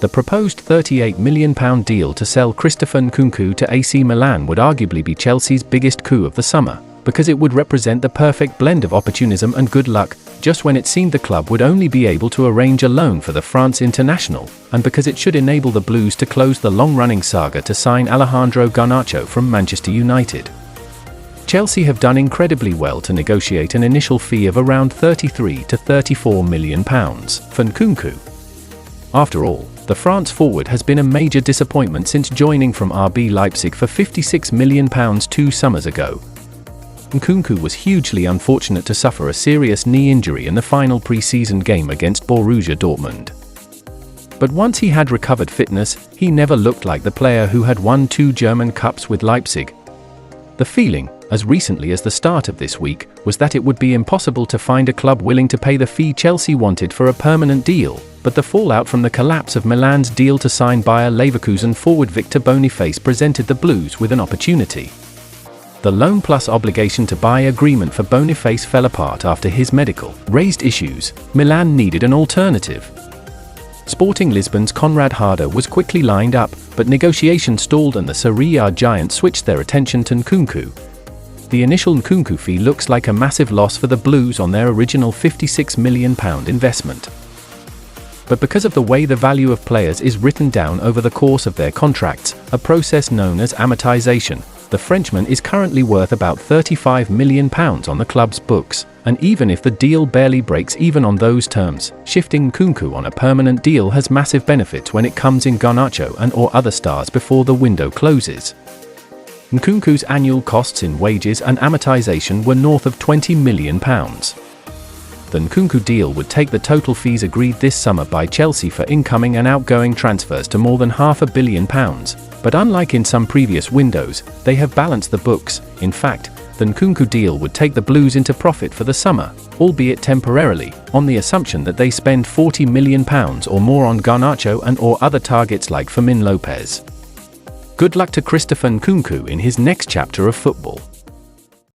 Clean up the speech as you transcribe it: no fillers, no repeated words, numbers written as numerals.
The proposed £38 million deal to sell Christopher Nkunku to AC Milan would arguably be Chelsea's biggest coup of the summer, because it would represent the perfect blend of opportunism and good luck, just when it seemed the club would only be able to arrange a loan for the France international, and because it should enable the Blues to close the long-running saga to sign Alejandro Garnacho from Manchester United. Chelsea have done incredibly well to negotiate an initial fee of around £33 to £34 million for Nkunku. After all, the France forward has been a major disappointment since joining from RB Leipzig for £56 million 2 summers ago. Nkunku was hugely unfortunate to suffer a serious knee injury in the final pre-season game against Borussia Dortmund. But once he had recovered fitness, he never looked like the player who had won 2 German Cups with Leipzig. The feeling, as recently as the start of this week, was that it would be impossible to find a club willing to pay the fee Chelsea wanted for a permanent deal, but the fallout from the collapse of Milan's deal to sign Bayer Leverkusen forward Victor Boniface presented the Blues with an opportunity. The loan plus obligation to buy agreement for Boniface fell apart after his medical raised issues. Milan needed an alternative. Sporting Lisbon's Conrad Harder was quickly lined up, but negotiations stalled and the Serie A giants switched their attention to Nkunku. The initial Nkunku fee looks like a massive loss for the Blues on their original £56 million investment. But because of the way the value of players is written down over the course of their contracts, a process known as amortization, the Frenchman is currently worth about £35 million on the club's books, and even if the deal barely breaks even on those terms, shifting Nkunku on a permanent deal has massive benefits when it comes in Garnacho and or other stars before the window closes. Nkunku's annual costs in wages and amortization were north of £20 million. The Nkunku deal would take the total fees agreed this summer by Chelsea for incoming and outgoing transfers to more than £500 million, but unlike in some previous windows, they have balanced the books. In fact, the Nkunku deal would take the Blues into profit for the summer, albeit temporarily, on the assumption that they spend £40 million or more on Garnacho and or other targets like Fermin Lopez. Good luck to Christopher Nkunku in his next chapter of football.